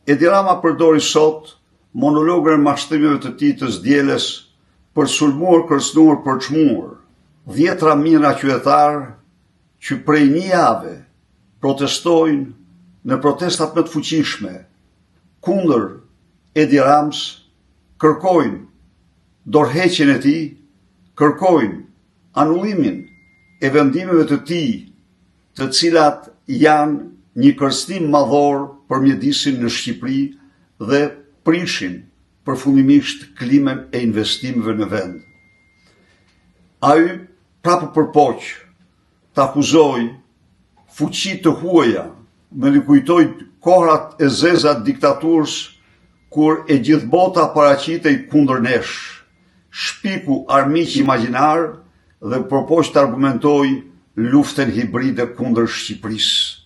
Edi Rama përdori sot monologën e mashtrimeve të tij të zdjeles për sulmuar, kërcënuar, për çmuar 10.000 qytetarë që prej një jave protestojnë në protestat më të fuqishme kundër Edi Ramës, kërkojnë dorëheqjen e tij, kërkojnë anullimin e vendimeve të tij, të cilat janë një kërcënim madhor për mjedisin në Shqipëri dhe prishin përfundimisht klimën e investimeve në vend. Ai prapë përpoq të akuzoj fuqi të huaja, me li kujtoj kohrat e zeza të diktaturës kur e gjithë bota paraqitej kundër nesh, shpiku armiq imagjinar dhe përpoq të argumentoj luftën hibride kundër Shqipërisë.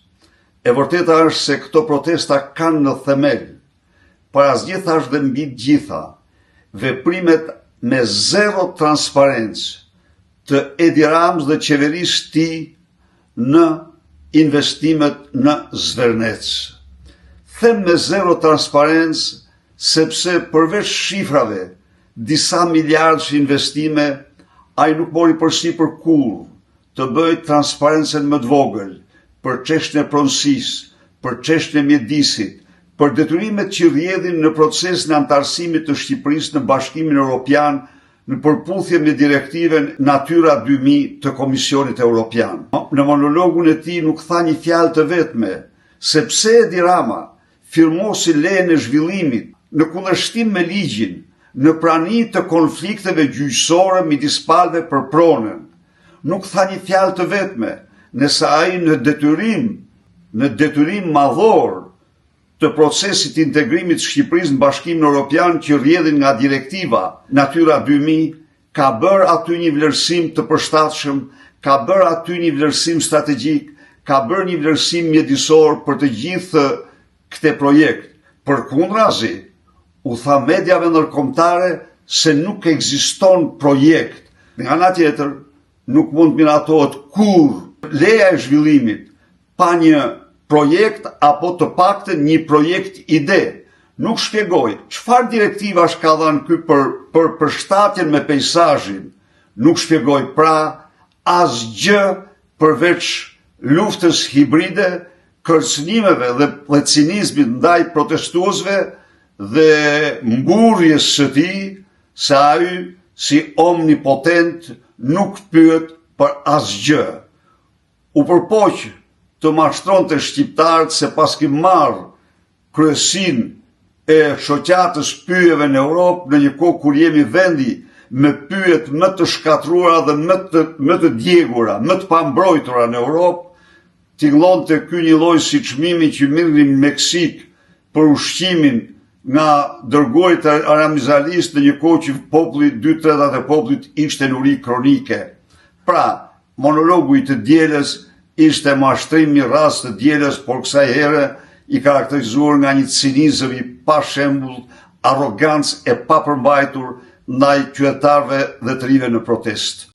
E vërteta është se këto protesta kanë në themel, parazgjithash dhe mbi të gjitha, veprimet me zero transparencë të Edi Ramës dhe qeverisë të tij në investimet në Zvernec. Them me zero transparencë sepse përveç shifrave, disa miliardësh investime, ai nuk mori përsipër kurrë të bëjë transparencën më të vogël për çështjen e pronësisë, për çështjen e mjedisit, për detyrimet që rrjedhin në procesin e antarësimit të Shqipërisë në Bashkimin Evropian në përputhje me direktiven Natyra 2000 të Komisionit Evropian. Në monologun e tij nuk tha një fjalë të vetme, sepse Edi Rama firmosi lejen e zhvillimit në kundërshtim me ligjin, në prani të konflikteve gjyqësore midis palëve për pronën. Nuk tha një fjalë të vetme, nëse ai në detyrim madhor të procesit të integrimit të Shqipërisë në Bashkimin Evropian që rrjedhin nga direktiva Natyra 2000, ka bërë aty një vlerësim të përshtatshëm, ka bërë aty një vlerësim strategjik, ka bërë një vlerësim mjedisor për të gjithë këte projekt. Përkundrazi, u tha mediave ndërkombëtare se nuk ekziston projekt. Nga ana tjetër, nuk mund miratohet kurrë leja e zhvillimit pa një projekt apo të paktën një projekt ide. Nuk shpjegoj çfarë direktivash ka dhënë ky për përshtatjen me peizazhin. Nuk shpjegoj pra asgjë përveç luftës hibride, kërcënimeve dhe cinizmit ndaj protestuesve dhe mburrjes së tij se ai si omnipotent nuk pyet për asgjë. U përpoq të mashtronte shqiptarët se paski marrë kryesinë e shoqatës pyjeve në Europë në një kohë kur jemi vendi me pyjet më të shkatruara dhe më të djegura, më të pambrojtura në Europë, tingëllonte ky një lloj si çmimi që mirrin në Meksik për ushqimin nga dërguarit aramizalistë në një kohë që populli 2/3 e popullit ishte në uri kronike. Pra, monologu i të dielës ishte mashtrimi rast të dielës, por kësaj here i karakterizuar nga një cinizëm i pa shembull, arrogancë e papërmbajtur ndaj qytetarëve dhe të rive në protestë.